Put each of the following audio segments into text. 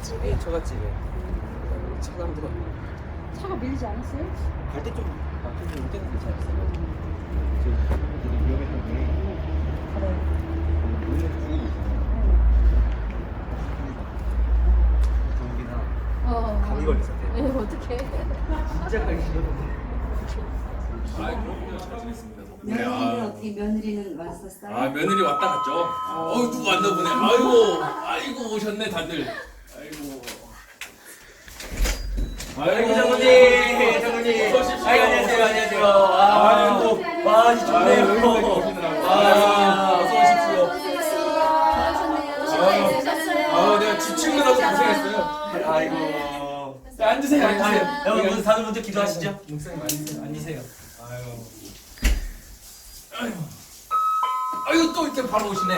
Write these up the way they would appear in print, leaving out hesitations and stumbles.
처갓집에. 처갓집에. 차가 한번 차가 밀리지 않았어요? 갈 때 좀 막히고 올 때는 괜찮았어요. 되게 위험했던 게 하나 물론 죽이고 있잖아요. 전기나 감기 걸렸었대요. 네, 어떡해. 진짜 감기 걸렸는데. 그럼요. 잘 지냈습니다. 며느리는 어떻게 며느리는 왔었어요? 며느리 왔다 갔죠. 누구 왔나 보네. 아이고 오셨네 다들. 아이고 장모님, 장모님. 어서 오십시오. 안녕하세요, 안녕하세요. 와, 좋네요. 어서 오십시오. 내가 집 치느라고 고생했어요. 아이고. 자, 앉으세요, 앉으세요. 여러분 다들 먼저 기도하시죠. 목사님 앉으세요. 아유 또 이렇게 바로 오시네.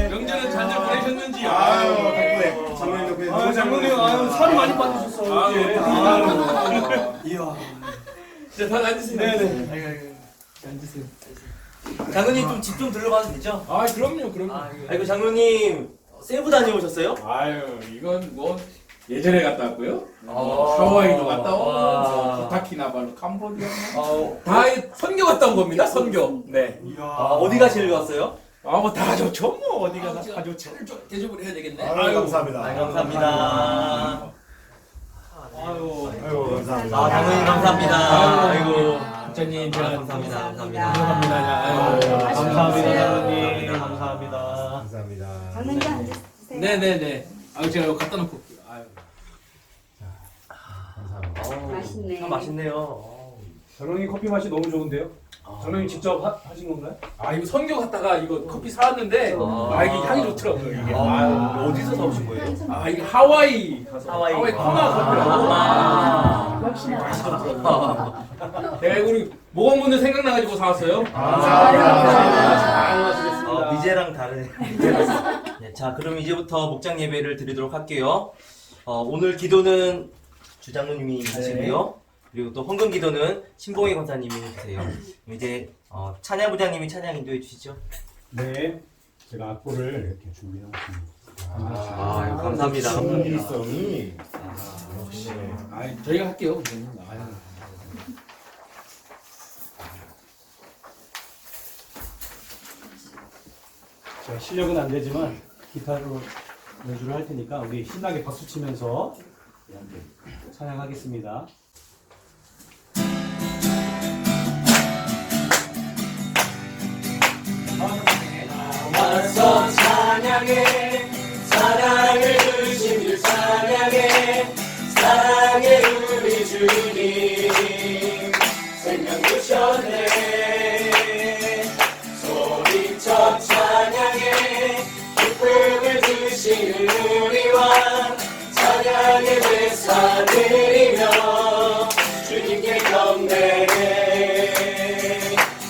명절은 잘들 보내셨는지요? 장모님, 살이 많이 빠지셨어. 이야. 자, 다들 앉으세요. 네네. 앉으세요. 장모님 좀 집 좀 둘러봐도 되죠? 그럼요. 아이고 장모님 세부 다녀오셨어요? 이건 뭐 예전에 갔다 왔고요. 아. 하와이도 갔다 와. 오고, 오타키나발루, 캄보디아, 다 선교 갔다 온 겁니다. 선교. 네. 어디가 제일 좋았어요? 다 좋죠. 뭐 어디가 다 좋죠. 대접을 해야 되겠네. 감사합니다. 감사합니다. 아이고, 감사합니다. 장모님 감사합니다. 아이고. 부장님 감사합니다. 감사합니다. 장모님. 감사합니다. 장모님 앉으세요. 네네네. 제가 이거 갖다 놓고 올게요. 맛있네. 맛있네요. 전원이 커피 맛이 너무 좋은데요? 전원이 직접 하신 건가요? 이거 선교 갔다가 이거 커피 사왔는데 이게 향이 좋더라고요. 이게. 어디서 사오신 거예요? 이게 하와이 가서 하와이. 코나 커피라고. 역시나. 내가 우리 모범분들 생각나가지고 사왔어요. 미제랑 다르네. 네, 자, 그럼 이제부터 목장 예배를 드리도록 할게요. 오늘 기도는 주장로님이 하시고요. 그리고 또 헌금 기도는 신봉희 권사님이 해주세요. 이제 찬양부장님이 찬양 인도해 주시죠. 네. 제가 악보를 이렇게 준비해놨습니다. 감사합니다. 일성이. 역시. 저희가 할게요. 제가 실력은 안 되지만 기타로 연주를 할 테니까 우리 신나게 박수 치면서 찬양하겠습니다. 와서 찬양해 사랑을 주신 주 찬양해 사랑해 우리 주님 생명 주셨네 소리쳐 찬양해 기쁨을 주시는 우리 왕 찬양의 제사 드리며 주님께 경배해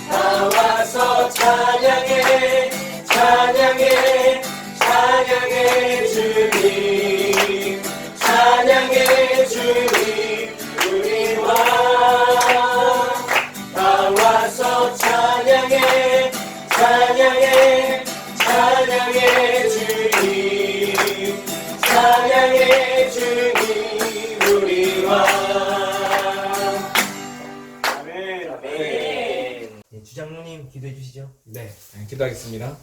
나와서 찬양해 찬양해 찬양해 주님 찬양해 주님 우리 왕 나와서 찬양해 찬양해 찬양해 주님 찬양해 주님 우리 왕 아멘 아멘. 네, 주장로님 기도해 주시죠. 네, 기도하겠습니다.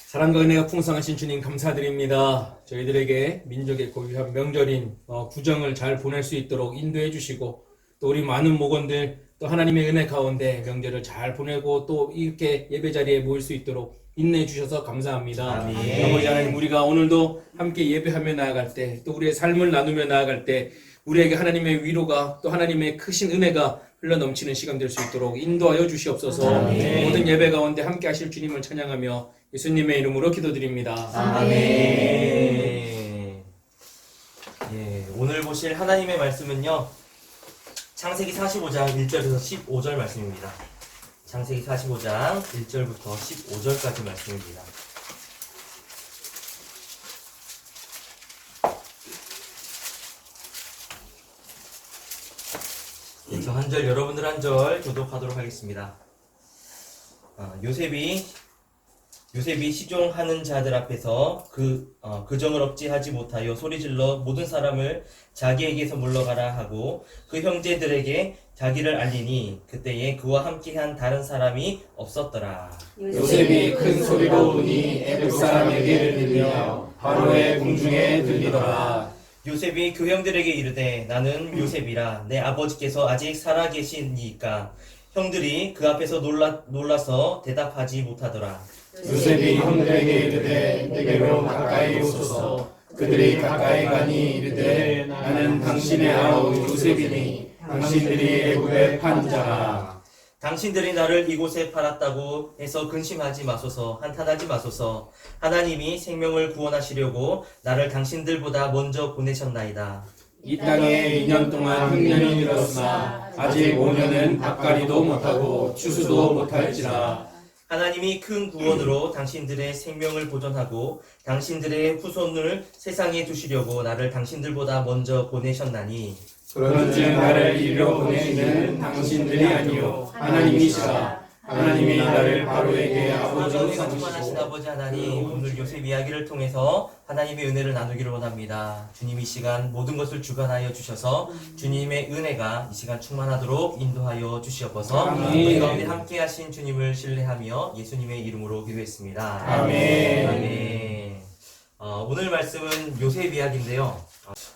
사랑과 은혜가 풍성하신 주님 감사드립니다. 저희들에게 민족의 고유한 명절인 구정을 잘 보낼 수 있도록 인도해 주시고 또 우리 많은 목원들 또 하나님의 은혜 가운데 명절을 잘 보내고 또 이렇게 예배 자리에 모일 수 있도록 인내해 주셔서 감사합니다. 아멘. 아버지 하나님 우리가 오늘도 함께 예배하며 나아갈 때 또 우리의 삶을 나누며 나아갈 때 우리에게 하나님의 위로가 또 하나님의 크신 은혜가 흘러넘치는 시간 될 수 있도록 인도하여 주시옵소서. 아멘. 모든 예배 가운데 함께 하실 주님을 찬양하며 예수님의 이름으로 기도드립니다. 아멘. 예, 오늘 보실 하나님의 말씀은요. 창세기 45장 1절에서 15절 말씀입니다. 창세기 45장 1절부터 15절까지 말씀입니다. 저 한 절, 여러분들 한 절 교독하도록 하겠습니다. 요셉이 시종하는 자들 앞에서 그 정을 억제하지 못하여 소리질러 모든 사람을 자기에게서 물러가라 하고 그 형제들에게 자기를 알리니 그때에 그와 함께한 다른 사람이 없었더라. 요셉이 큰 소리로 우니 애굽 사람에게 들리며 바로의 궁중에 들리더라. 요셉이 그 형들에게 이르되 나는 요셉이라 내 아버지께서 아직 살아계시니까 형들이 그 앞에서 놀라서 대답하지 못하더라. 요셉이 형들에게 이르되 내게로 가까이 오소서. 그들이 가까이 가니 이르되 나는 당신의 아우 요셉이니 당신들이 애굽에 판 자라. 당신들이 나를 이곳에 팔았다고 해서 근심하지 마소서, 한탄하지 마소서. 하나님이 생명을 구원하시려고 나를 당신들보다 먼저 보내셨나이다. 이 땅에 2년 동안 흉년이 들었으나 아직 5년은 밭가리도 못하고 추수도 못할지라. 하나님이 큰 구원으로 당신들의 생명을 보존하고 당신들의 후손을 세상에 두시려고 나를 당신들보다 먼저 보내셨나니 그런즉 나를 이리로 보내시는 당신들이 아니요 하나님이시라. 하나님이 나를 바로에게 아버지로 충만하신 삼으시고 아버지 하나님, 오늘 요셉 이야기를 통해서 하나님의 은혜를 나누기를 원합니다. 주님 이 시간 모든 것을 주관하여 주셔서 주님의 은혜가 이 시간 충만하도록 인도하여 주시옵소서. 아멘. 우리 가운데 함께 하신 주님을 신뢰하며 예수님의 이름으로 기도했습니다. 아멘. 아멘. 오늘 말씀은 요셉 이야기인데요.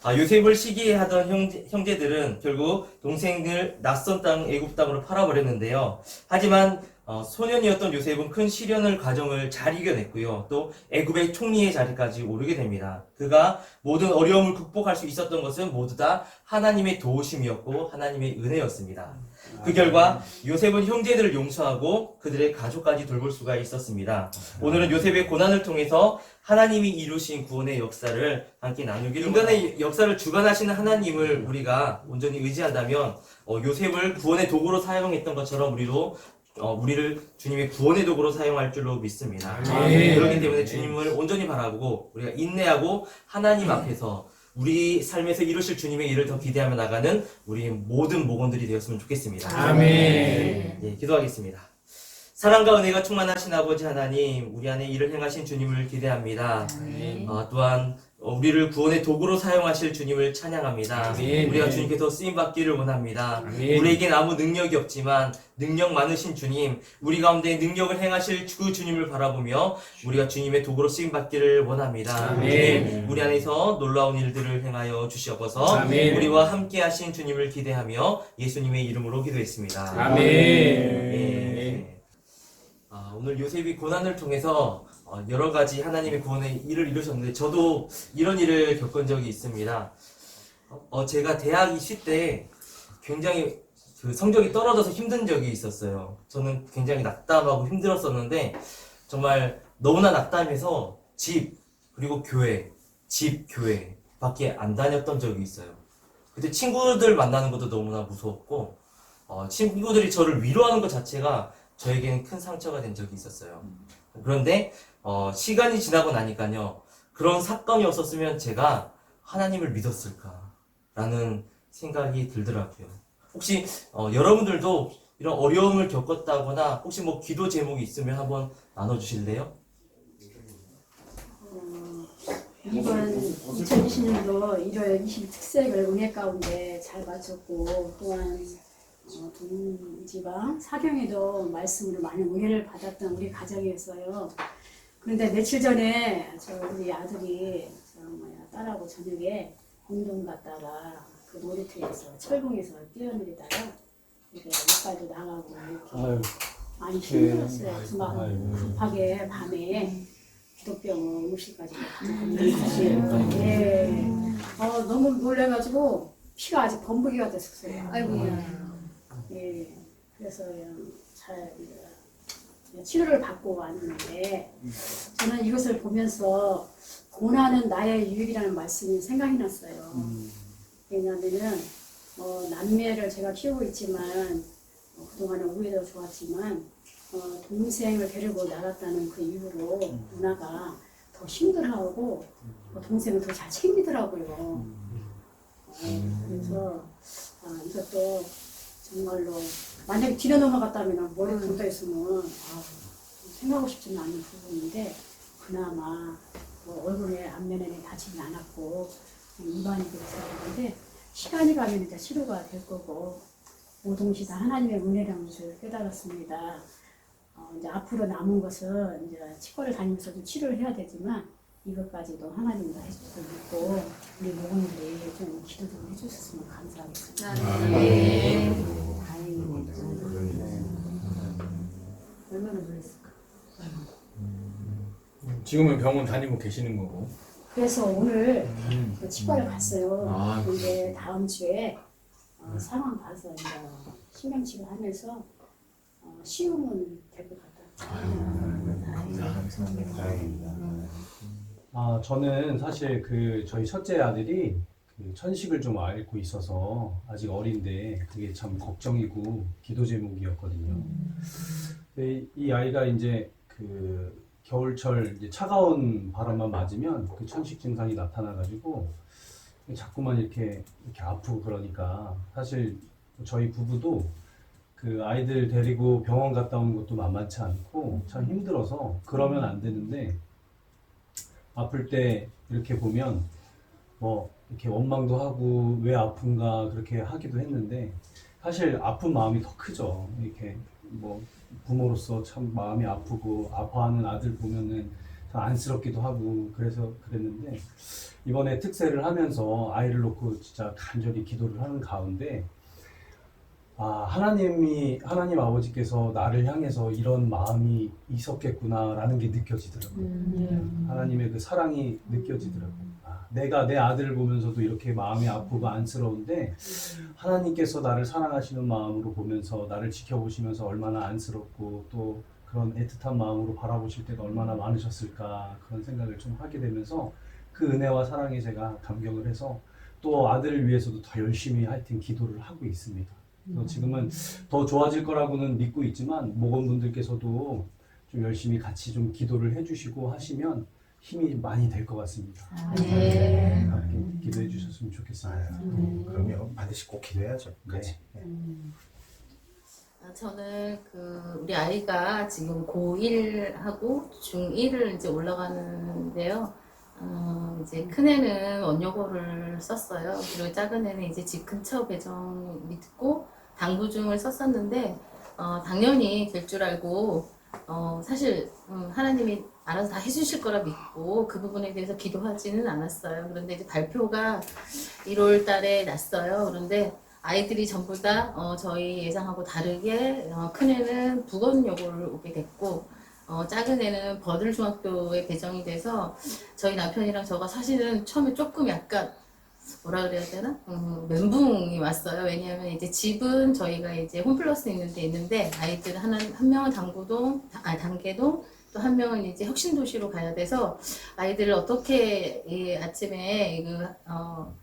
요셉을 시기하던 형제들은 결국 동생을 낯선 땅 애굽 땅으로 팔아버렸는데요. 하지만 소년이었던 요셉은 큰 시련을 과정을 잘 이겨냈고요. 또 애굽의 총리의 자리까지 오르게 됩니다. 그가 모든 어려움을 극복할 수 있었던 것은 모두 다 하나님의 도우심이었고 하나님의 은혜였습니다. 그 결과 요셉은 형제들을 용서하고 그들의 가족까지 돌볼 수가 있었습니다. 오늘은 요셉의 고난을 통해서 하나님이 이루신 구원의 역사를 함께 나누기를 인간의 역사를 주관하시는 하나님을 우리가 온전히 의지한다면 요셉을 구원의 도구로 사용했던 것처럼 우리를 주님의 구원의 도구로 사용할 줄로 믿습니다. 그렇기 때문에 주님을 온전히 바라보고 우리가 인내하고 하나님 앞에서 우리 삶에서 이루실 주님의 일을 더 기대하며 나가는 우리 모든 목원들이 되었으면 좋겠습니다. 아멘. 예, 기도하겠습니다. 사랑과 은혜가 충만하신 아버지 하나님, 우리 안에 일을 행하신 주님을 기대합니다. 또한 우리를 구원의 도구로 사용하실 주님을 찬양합니다. 아멘. 우리가 주님께 더 쓰임받기를 원합니다. 아멘. 우리에겐 아무 능력이 없지만 능력 많으신 주님, 우리 가운데 능력을 행하실 그 주님을 바라보며 우리가 주님의 도구로 쓰임받기를 원합니다. 아멘. 주님, 우리 안에서 놀라운 일들을 행하여 주시옵소서. 아멘. 우리와 함께 하신 주님을 기대하며 예수님의 이름으로 기도했습니다. 아멘. 예. 오늘 요셉이 고난을 통해서 여러 가지 하나님의 구원의 일을 이루셨는데 저도 이런 일을 겪은 적이 있습니다. 제가 대학 입시 때 굉장히 그 성적이 떨어져서 힘든 적이 있었어요. 저는 굉장히 낙담하고 힘들었었는데 정말 너무나 낙담해서 그리고 교회 밖에 안 다녔던 적이 있어요. 그때 친구들 만나는 것도 너무나 무서웠고 친구들이 저를 위로하는 것 자체가 저에게는 큰 상처가 된 적이 있었어요. 그런데 시간이 지나고 나니까요, 그런 사건이 없었으면 제가 하나님을 믿었을까라는 생각이 들더라고요. 혹시 여러분들도 이런 어려움을 겪었다거나 혹시 뭐 기도 제목이 있으면 한번 나눠주실래요? 이번 2020년도 1월 20일 특색을 은혜 가운데 잘 마쳤고 또한 동지방 사경에도 말씀으로 많은 은혜를 받았던 우리 가정이었어요. 그런데 며칠 전에 우리 아들이 딸하고 저녁에 운동 갔다가 그 놀이터에서 철봉에서 뛰어내리다가 이렇게 이빨도 나가고 이렇게 많이 힘들었어요. 그래서 막 급하게 밤에 기독병원 응급실까지 갔어요. 예. 너무 놀래가지고 피가 아직 범벅이가 됐었어요. 아이고야. 예. 그래서 잘 치료를 받고 왔는데 저는 이것을 보면서 고난은 나의 유익이라는 말씀이 생각이 났어요. 왜냐하면은 남매를 제가 키우고 있지만 그동안은 우애도 좋았지만 동생을 데리고 나갔다는 그 이후로 누나가 더 힘들어하고 동생을 더 잘 챙기더라고요. 그래서 이것도 정말로 만약에 뒤로 넘어갔다면 머리 붕떠 있으면 생각하고 싶지는 않은 부분인데 그나마 뭐 얼굴에 앞면에는 다치지 않았고 입안이 그래서 그런데 시간이 가면 이제 치료가 될 거고 모든 것이 다 하나님의 은혜라는 것을 깨달았습니다. 이제 앞으로 남은 것은 이제 치과를 다니면서도 치료를 해야 되지만 이것까지도 하나님이 해줄 수 있고 우리 모험들이 좀 기도 좀 해주셨으면 감사하겠습니다. 다행입니다. 얼마나 놀랐을까. 지금은 병원 다니고 계시는 거고. 그래서 오늘 그 치과를 갔어요. 아, 근데 다음 주에 상황 봐서 이제 신경치료 하면서 시험은 될 것 같아요. 저는 사실 저희 첫째 아들이 그 천식을 좀 앓고 있어서 아직 어린데 그게 참 걱정이고 기도 제목이었거든요. 근데 이 아이가 이제 그 겨울철 이제 차가운 바람만 맞으면 그 천식 증상이 나타나가지고 자꾸만 이렇게 아프고 그러니까 사실 저희 부부도 그 아이들 데리고 병원 갔다 오는 것도 만만치 않고 참 힘들어서 그러면 안 되는데 아플 때 이렇게 보면 뭐 이렇게 원망도 하고 왜 아픈가 그렇게 하기도 했는데 사실 아픈 마음이 더 크죠. 이렇게 뭐 부모로서 참 마음이 아프고 아파하는 아들 보면은 참 안쓰럽기도 하고 그래서 그랬는데 이번에 특세를 하면서 아이를 놓고 진짜 간절히 기도를 하는 가운데 하나님 아버지께서 나를 향해서 이런 마음이 있었겠구나라는 게 느껴지더라고요. 하나님의 그 사랑이 느껴지더라고요. 내가 내 아들을 보면서도 이렇게 마음이 아프고 안쓰러운데 하나님께서 나를 사랑하시는 마음으로 보면서 나를 지켜보시면서 얼마나 안쓰럽고 또 그런 애틋한 마음으로 바라보실 때가 얼마나 많으셨을까 그런 생각을 좀 하게 되면서 그 은혜와 사랑에 제가 감격을 해서 또 아들을 위해서도 더 열심히 하여튼 기도를 하고 있습니다. 그래서 지금은 더 좋아질 거라고는 믿고 있지만 목원분들께서도 좀 열심히 같이 좀 기도를 해주시고 하시면 힘이 많이 될 것 같습니다. 함께 기도해 주셨으면 좋겠습니다. 그러면 반드시 꼭 기도해야죠. 같이. 저는 우리 아이가 지금 고1하고 중1을 이제 올라가는데요. 이제 큰애는 원여고를 썼어요. 그리고 작은애는 이제 집 근처 배정 믿고 당부중을 썼었는데, 당연히 될 줄 알고, 사실, 하나님이 알아서 다 해주실 거라 믿고 그 부분에 대해서 기도하지는 않았어요. 그런데 이제 발표가 1월 달에 났어요. 그런데 아이들이 전부 다 저희 예상하고 다르게 큰애는 부건여고를 오게 됐고 작은 애는 버들중학교에 배정이 돼서 저희 남편이랑 저가 사실은 처음에 조금 약간 뭐라 그래야 되나? 멘붕이 왔어요. 왜냐하면 이제 집은 저희가 이제 홈플러스 있는데 아이들 한 명은 단계동 또 한 명은 이제 혁신도시로 가야 돼서 아이들을 어떻게 아침에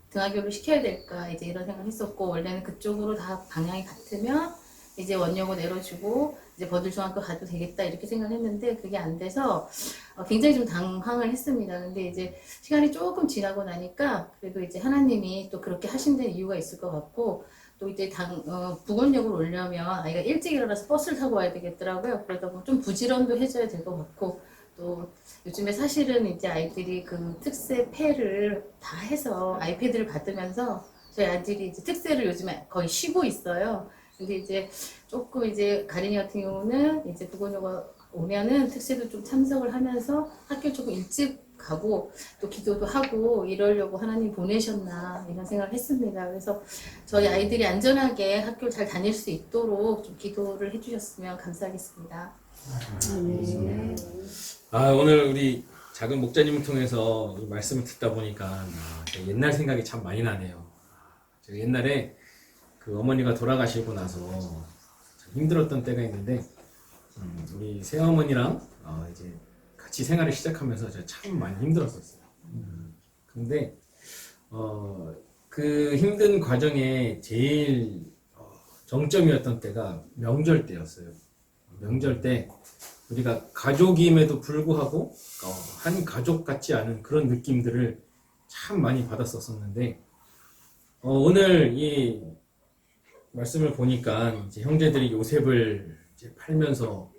등하교를 시켜야 될까 이제 이런 생각을 했었고 원래는 그쪽으로 다 방향이 같으면 이제 원여고 내려주고 이제 버들중학교 가도 되겠다 이렇게 생각했는데 그게 안 돼서 굉장히 좀 당황을 했습니다. 근데 이제 시간이 조금 지나고 나니까 그래도 이제 하나님이 또 그렇게 하신 데 이유가 있을 것 같고 또 이제 부건역으로 오려면 아이가 일찍 일어나서 버스를 타고 와야 되겠더라고요. 그러다 보면 좀 부지런도 해줘야 될 것 같고 또 요즘에 사실은 이제 아이들이 그 특세 패를 다 해서 아이패드를 받으면서 저희 아들이 이제 특세를 요즘에 거의 쉬고 있어요. 근데 이제 조금 이제 가린이 같은 경우는 이제 부건여가 오면은 특세도 좀 참석을 하면서 학교 조금 일찍 가고 또 기도도 하고 이러려고 하나님 보내셨나 이런 생각을 했습니다. 그래서 저희 아이들이 안전하게 학교를 잘 다닐 수 있도록 좀 기도를 해주셨으면 감사하겠습니다. 오늘 우리 작은 목자님을 통해서 이 말씀을 듣다 보니까 옛날 생각이 참 많이 나네요. 제가 옛날에 그 어머니가 돌아가시고 나서 참 힘들었던 때가 있는데 우리 새어머니랑 이제 같이 생활을 시작하면서 제가 참 많이 힘들었었어요. 근데 그 힘든 과정에 제일 정점이었던 때가 명절 때였어요. 명절 때 우리가 가족임에도 불구하고 한 가족 같지 않은 그런 느낌들을 참 많이 받았었는데 오늘 이 말씀을 보니까 이제 형제들이 요셉을 이제 팔면서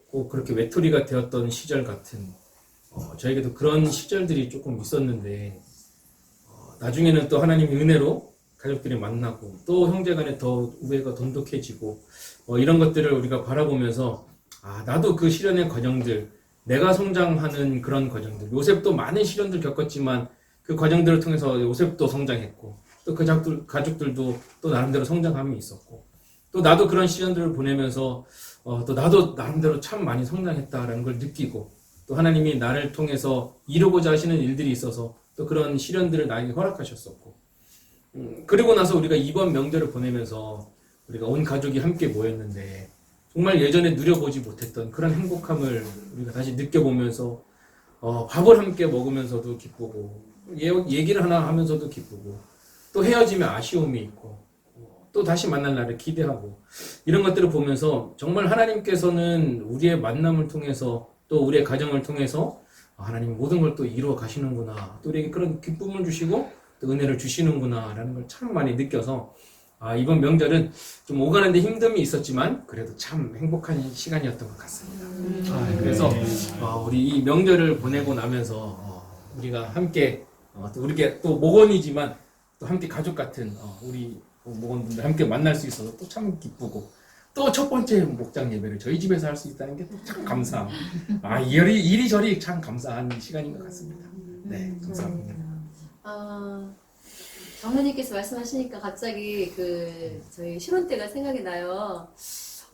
꼭 그렇게 외톨이가 되었던 시절 같은 저에게도 그런 시절들이 조금 있었는데 나중에는 또 하나님의 은혜로 가족들이 만나고 또 형제간에 더 우애가 돈독해지고 이런 것들을 우리가 바라보면서 나도 그 시련의 과정들, 내가 성장하는 그런 과정들, 요셉도 많은 시련들 겪었지만 그 과정들을 통해서 요셉도 성장했고 또 그 가족들도 또 나름대로 성장함이 있었고 또 나도 그런 시련들을 보내면서 또 나도 나름대로 참 많이 성장했다라는 걸 느끼고 또 하나님이 나를 통해서 이루고자 하시는 일들이 있어서 또 그런 시련들을 나에게 허락하셨었고 그리고 나서 우리가 이번 명절을 보내면서 우리가 온 가족이 함께 모였는데 정말 예전에 누려보지 못했던 그런 행복함을 우리가 다시 느껴보면서 밥을 함께 먹으면서도 기쁘고 얘기를 하나 하면서도 기쁘고 또 헤어지면 아쉬움이 있고 또 다시 만날 날을 기대하고 이런 것들을 보면서 정말 하나님께서는 우리의 만남을 통해서 또 우리의 가정을 통해서 하나님 모든 걸 또 이루어 가시는구나 또 우리에게 그런 기쁨을 주시고 또 은혜를 주시는구나 라는 걸 참 많이 느껴서 이번 명절은 좀 오가는데 힘듦이 있었지만 그래도 참 행복한 시간이었던 것 같습니다. 그래서 우리 이 명절을 보내고 나면서 우리가 함께 또 우리게 또 목원이지만 또 함께 가족 같은 우리 목원분들 함께 만날 수 있어서 또 참 기쁘고 또 첫 번째 목장 예배를 저희 집에서 할 수 있다는 게 또 참 감사함. 이리저리 참 감사한 시간인 것 같습니다. 네, 감사합니다. 장로님께서 말씀하시니까 갑자기 저희 신혼 때가 생각이 나요.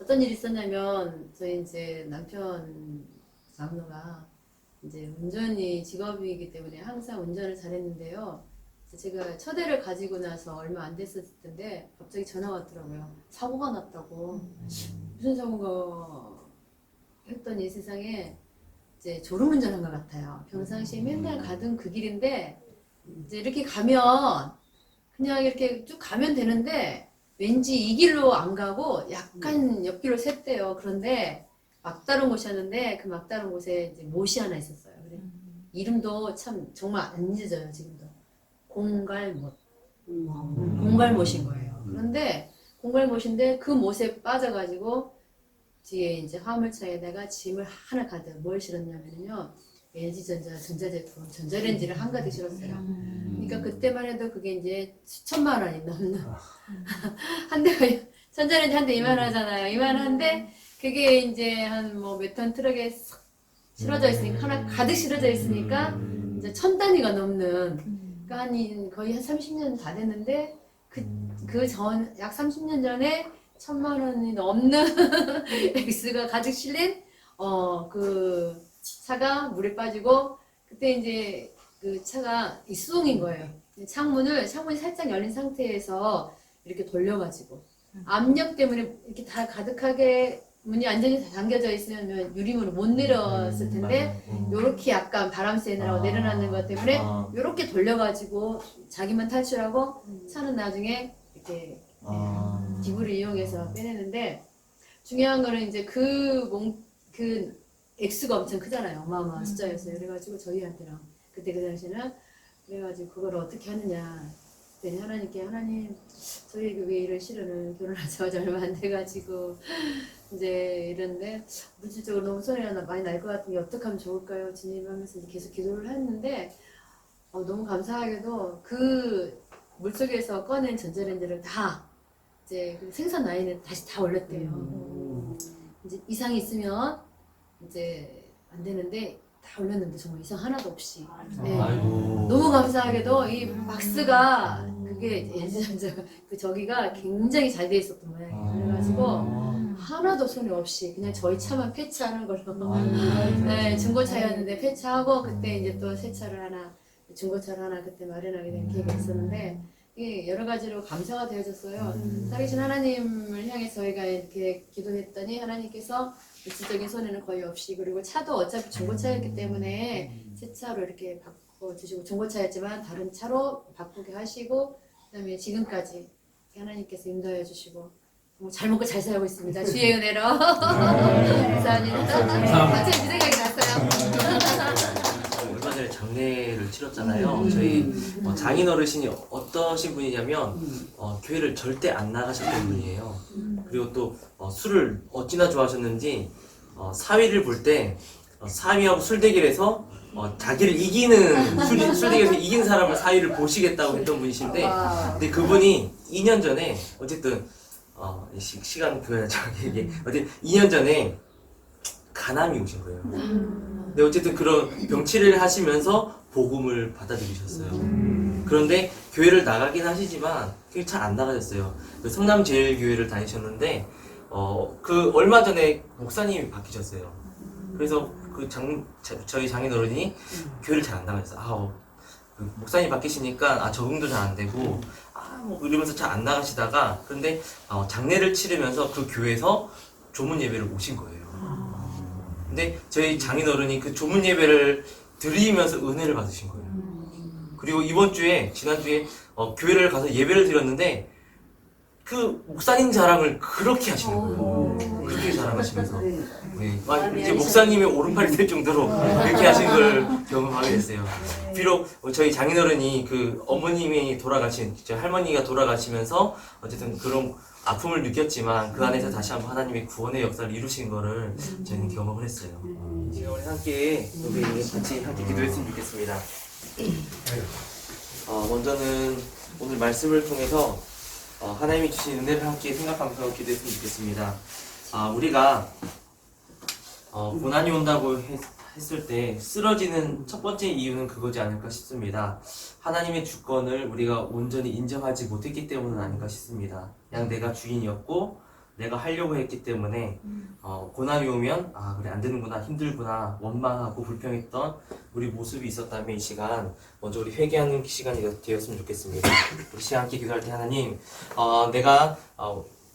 어떤 일이 있었냐면 저희 이제 남편 장로가 이제 운전이 직업이기 때문에 항상 운전을 잘했는데요. 제가 첫애를 가지고 나서 얼마 안 됐을 텐데 갑자기 전화가 왔더라고요. 사고가 났다고. 무슨 사고가 했더니 세상에 이제 졸음운전한 것 같아요. 평상시에 맨날 가던 그 길인데 이제 이렇게 가면 그냥 이렇게 쭉 가면 되는데 왠지 이 길로 안 가고 약간 옆길로 샜대요. 그런데 막다른 곳이었는데 그 막다른 곳에 이제 못이 하나 있었어요. 그래. 이름도 참 정말 안 잊어져요. 지금도. 공갈못. 공갈못인 거예요. 그런데 공갈못인데 그 못에 빠져가지고 뒤에 이제 화물차에다가 짐을 하나 가득 뭘 실었냐면요. LG전자 전자제품, 전자레인지를 한가득 실었어요. 그러니까 그때만 해도 그게 이제 수천만 원이 넘는 한 대가 전자레인지 한 대 2만 원 하잖아요. 2만 원 한데 그게 이제 한 뭐 몇 톤 트럭에 싹 실어져 있으니까 하나 가득 실어져 있으니까 이제 1000단위가 넘는 그러니까 거의 한 30년 다 됐는데 그 전 약 30년 전에 1000만 원이 넘는 X가 가득 실린 그 차가 물에 빠지고 그때 이제 그 차가 수동인 거예요. 창문이 살짝 열린 상태에서 이렇게 돌려가지고 압력 때문에 이렇게 다 가득하게 문이 완전히 잠겨져 있으면 유리문을 못 내렸을 텐데 요렇게 약간 바람 쐬느라고 내려놨는 것 때문에 요렇게 돌려가지고 자기만 탈출하고 차는 나중에 이렇게 기구를 이용해서 빼내는데 중요한 거는 이제 그 액수가 엄청 크잖아요. 어마어마한 숫자였어요. 그래가지고 저희한테는 그때 그 당시에는 그래가지고 그걸 어떻게 하느냐 그랬더니 하나님께 하나님 저희 교회 이런 시련을 결혼하자마자 얼마 안 돼가지고 이제 이런데 물질적으로 너무 손해가 많이 날 것 같은데 어떻게 하면 좋을까요? 주님 하면서 계속 기도를 했는데 너무 감사하게도 그 물속에서 꺼낸 전자레인지를 다 이제 그 생산 라인에 다시 다 올렸대요. 이제 이상이 있으면 이제 안 되는데 다 올렸는데 정말 이상 하나도 없이. 네. 너무 감사하게도 이 박스가 그게 LG전자 그 저기가 굉장히 잘 돼 있었던 모양이에요. 그래가지고 하나도 손해 없이 그냥 저희 차만 폐차하는 걸로. 네, 중고차였는데 폐차하고 그때 이제 또 새 차를 하나 중고차를 하나 그때 마련하게 된 계획이 있었는데 이게 여러 가지로 감사가 되어졌어요. 살아계신 하나님을 향해 저희가 이렇게 기도했더니 하나님께서 물질적인 손해는 거의 없이 그리고 차도 어차피 중고차였기 때문에 새 차로 이렇게 바꿔주시고 중고차였지만 다른 차로 바꾸게 하시고 그다음에 지금까지 하나님께서 인도해 주시고 정말 잘 먹고 잘 살고 있습니다. 주의 은혜로. 감사합니다. 갑자기 그 생각이 났어요. 얼마 전에 장례를 치렀잖아요. 저희 장인 어르신이 어떠신 분이냐면 교회를 절대 안 나가셨던 분이에요. 그리고 또 술을 어찌나 좋아하셨는지 사위를 볼 때 사위하고 술대기를 해서 자기를 이기는 술대기에서 이긴 사람을 사위를 보시겠다고 했던 분이신데, 근데 그분이 2년 전에 어쨌든 시간 그거야죠. 이게 어쨌든 2년 전에 간암이 오신 거예요. 근데 어쨌든 그런 병치를 하시면서 복음을 받아들이셨어요. 그런데 교회를 나가긴 하시지만 잘 안 나가셨어요. 그 성남제일교회를 다니셨는데 그 얼마 전에 목사님이 바뀌셨어요. 그래서 저희 장인어른이 교회를 잘 안 나가셨어요. 그 목사님 바뀌시니까 적응도 잘 안 되고 뭐 이러면서 잘 안 나가시다가, 그런데 장례를 치르면서 그 교회에서 조문 예배를 오신 거예요. 근데 저희 장인어른이 그 조문 예배를 드리면서 은혜를 받으신 거예요. 그리고 지난주에 교회를 가서 예배를 드렸는데 그 목사님 자랑을 그렇게 하시는 거예요. 그렇게 자랑하시면서 이제 목사님의 오른팔이 될 정도로 그렇게 하신 걸 경험하게 됐어요. 비록 저희 장인어른이 그 어머님이 돌아가신, 저 할머니가 돌아가시면서 어쨌든 그런 아픔을 느꼈지만 그 안에서 다시 한번 하나님의 구원의 역사를 이루신 거를 저희는 경험을 했어요. 이제 우리 함께 같이 기도했으면 좋겠습니다. 먼저는 오늘 말씀을 통해서 하나님이 주신 은혜를 함께 생각하면서 기도했으면 좋겠습니다. 우리가 고난이 온다고 했을 때 쓰러지는 첫 번째 이유는 그거지 않을까 싶습니다. 하나님의 주권을 우리가 온전히 인정하지 못했기 때문은 아닌가 싶습니다. 그냥 내가 주인이었고 내가 하려고 했기 때문에 고난이 오면 그래 안 되는구나, 힘들구나, 원망하고 불평했던 우리 모습이 있었다면 이 시간 먼저 우리 회개하는 시간이 되었으면 좋겠습니다. 우리 시간 함께 기도할 때 하나님, 내가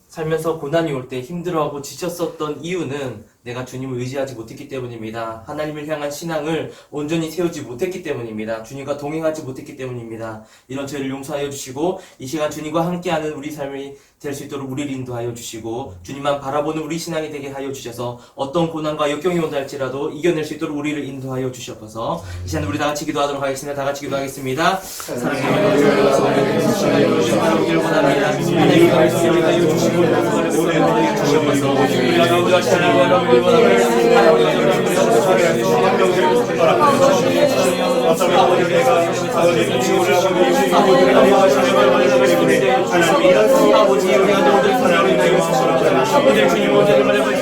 살면서 고난이 올 때 힘들어하고 지쳤었던 이유는 내가 주님을 의지하지 못했기 때문입니다. 하나님을 향한 신앙을 온전히 세우지 못했기 때문입니다. 주님과 동행하지 못했기 때문입니다. 이런 죄를 용서하여 주시고 이 시간 주님과 함께하는 우리 삶이 될 수 있도록 우리를 인도하여 주시고 주님만 바라보는 우리 신앙이 되게 하여 주셔서 어떤 고난과 역경이 온다 할지라도 이겨낼 수 있도록 우리를 인도하여 주시옵소서. 이 시간 우리 다 같이 기도하도록 하겠습니다. 다 같이 기도하겠습니다. 사랑하는 원합니다. 하나님의 말씀을 하여 주시고 아버지 우리가 너희들 사랑하는 주님 아버지 주님 오늘 말씀을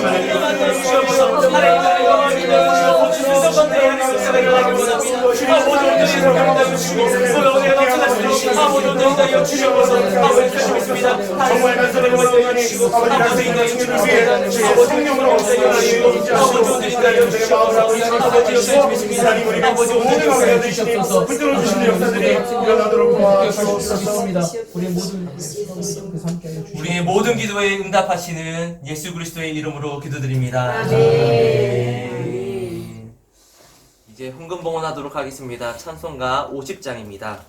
우리의 모든 기도에 응답하시는 예수 그리스도의 이름으로 기도드립니다. 아멘. 이제 헌금봉헌하도록 하겠습니다. 찬송가 50장입니다.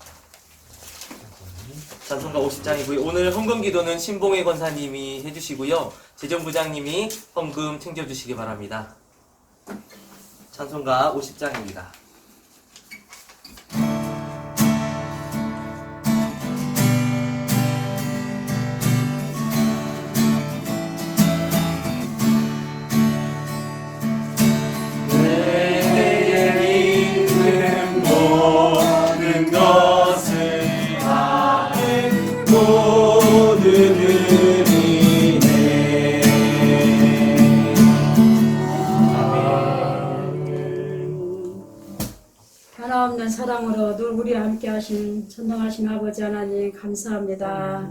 찬송가 50장이고요. 오늘 헌금 기도는 신봉혜 권사님이 해주시고요. 재정부장님이 헌금 챙겨주시기 바랍니다. 찬송가 50장입니다. 변함없는 사랑으로 늘 우리와 함께 하신 전능하신 아버지 하나님 감사합니다.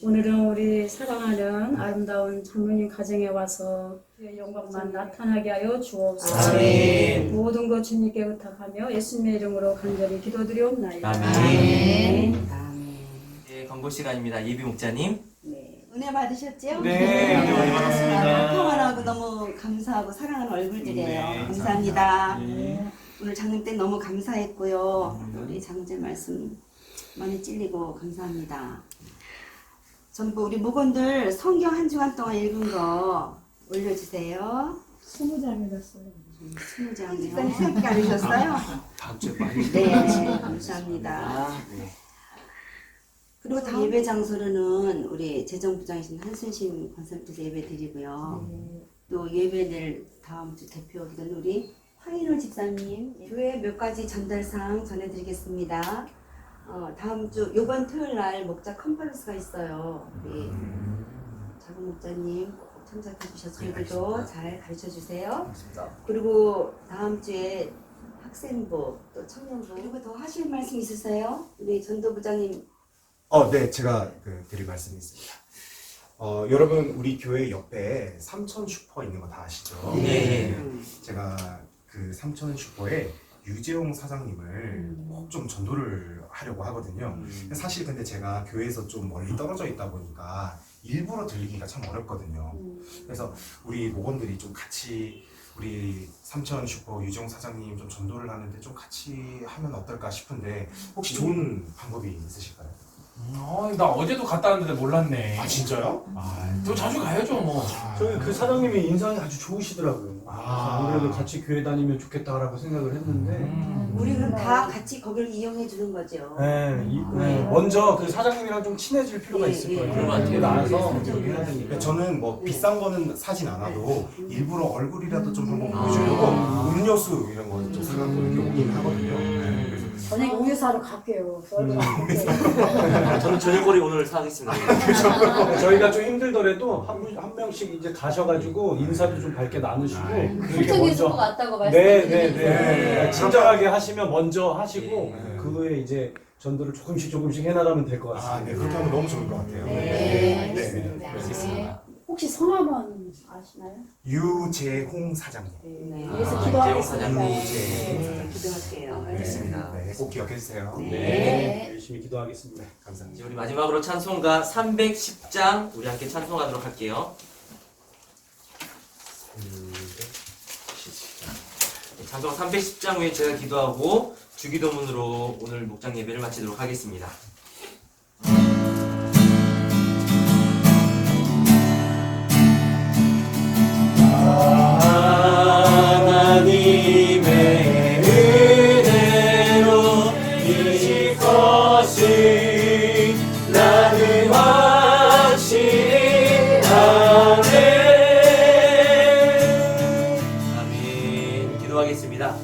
오늘은 우리 사랑하는 아름다운 장로님 가정에 와서 주의 영광만 나타나게 하여 주옵소서. 아멘. 모든 것 주님께 부탁하며 예수님의 이름으로 간절히 기도드리옵나이다. 아멘. 네, 광고 시간입니다. 예비 목자님. 네, 은혜 받으셨죠? 네, 은혜 많이 받았습니다. 평안하고 너무 감사하고 사랑하는 얼굴들이에요. 감사합니다. 오늘 장님 때 너무 감사했고요. 우리 장로님 말씀 많이 찔리고 감사합니다. 전부 우리 목원들 성경 한 주간 동안 읽은 거 올려주세요. 20장 읽었어요. 친구장님 새롭게 알으셨어요? 다음 주에 많이 네, 감사합니다. 네. 그리고 다음 예배 장소로는 우리 재정부장이신 한순심 권사님께서 예배 드리고요. 또 예배를 다음 주 대표 기도는 우리 황인호 집사님 교회 몇 가지 전달사항 전해드리겠습니다. 다음 주 이번 토요일 날 목자 컨퍼런스가 있어요. 우리 작은 목자님 꼭 참석해 주셔서 저희들도 잘 가르쳐 주세요. 그리고 다음 주에 학생부 또 청년부 그리고 더 하실 말씀 있으세요? 우리 전도부장님. 네, 제가 드릴 말씀이 있습니다. 여러분 우리 교회 옆에 삼천 슈퍼 있는 거 다 아시죠? 네. 제가 그 삼천 슈퍼에 유재홍 사장님을 꼭 좀 전도를 하려고 하거든요. 사실 근데 제가 교회에서 좀 멀리 떨어져 있다 보니까 일부러 들리기가 참 어렵거든요. 그래서 우리 목원들이 좀 같이 우리 삼천 슈퍼 유재홍 사장님 좀 전도를 하는데 좀 같이 하면 어떨까 싶은데 혹시 좋은 방법이 있으실까요? 나 어제도 갔다 왔는데 몰랐네. 아 진짜요? 또 자주 가야죠 뭐. 저기 그 사장님이 인상이 아주 좋으시더라고요. 안 그래도 같이 교회 다니면 좋겠다라고 생각을 했는데. 우리는 다 같이 거기를 이용해 주는 거죠. 먼저 그 사장님이랑 좀 친해질 필요가 있을 거예요. 그런 것 같아요. 그러고 나서 여기 해야 되니까. 그러니까 저는 뭐 비싼 거는 사진 않아도 일부러 얼굴이라도 좀 한번 보여주려고 음료수 이런 거 좀 사갖고 이렇게 오긴 하거든요. 그래서 저녁에 우유 사러 갈게요. 썰고 갈게요. 저는 저녁거리 오늘 사겠습니다. 저희가 좀 힘들더라도 한 명씩 이제 가셔가지고 인사도 좀 밝게 나누시고 솔직히 있을 것 같다고 네네네 말씀드리는데 친절하게 하시면 먼저 하시고 네. 그 후에 이제 전도를 조금씩 해나가면 될 것 같습니다. 네, 그렇게 하면 너무 좋을 것 같아요. 네, 네. 알겠습니다. 혹시 성함은 아시나요? 유재홍 사장님. 네. 그래서 이재용 기도하겠습니다. 사장님. 네, 기도할게요. 알겠습니다. 네, 꼭 기억해 주세요. 네. 열심히 기도하겠습니다. 감사합니다. 이제 우리 마지막으로 찬송가 310장 우리 함께 찬송하도록 할게요. 찬송가 310장 후에 제가 기도하고 주기도문으로 오늘 목장 예배를 마치도록 하겠습니다. 하나님의 은혜로 이 것이 나는 확신이 아멘. 아멘. 기도하겠습니다.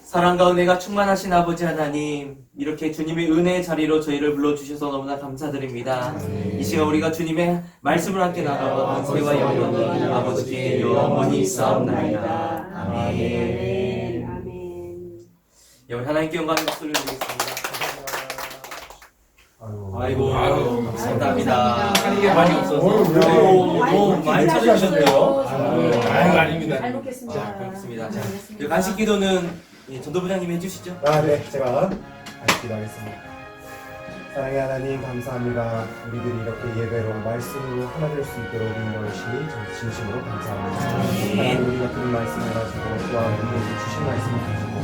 사랑과 은혜가 충만하신 아버지 하나님, 이렇게 주님의 은혜의 자리로 저희를 불러주셔서 너무나 감사드립니다. 이 시간 우리가 주님의 말씀을 함께 나가고 은혜와 영광이 아버지께 영원히 있사옵나이다. 아멘. 아멘. 예, 우리 하나님께 영광의 박수를 드리겠습니다. 아이고, 감사합니다. 하는 게 많이 없어서. 너무 많이 찾아주셨네요. 아닙니다. 잘 먹겠습니다. 자, 고맙습니다. 자, 그 간식 기도는 전도부장님이 해주시죠. 네, 제가 다시 기도하겠습니다. 사랑의 하나님 감사합니다. 우리들이 이렇게 예배로 말씀으로 하나 될 수 있도록 인도해 주시니 진심으로 감사합니다. 하나님 우리가 들은 말씀을 가지고 또한 우리에게 주신 말씀을 가지고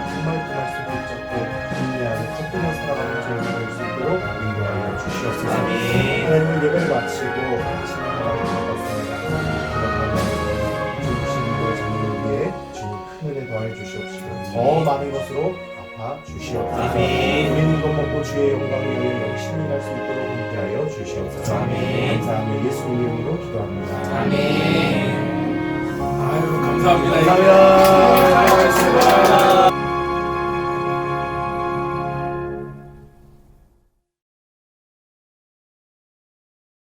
정말 그 말씀을 붙잡고 인내하고 기쁨을 살아가는 저희가 될 수 있도록 인도하여 주시옵소서. 하나님 예배를 마치고 아침 나가는 것같습니다. 주신 우리의 장로를 위해 주님 큰 은혜 더하여 주시옵시고 더 많은 것으로 갚아 주시옵소서. 우리는 이것 먹고 주의 영광을 위해 열심히 할 수 있도록 함께하여 주시옵소서. 감사하며 예수님 이름으로 기도합니다. 감사합니다. 감사합니다.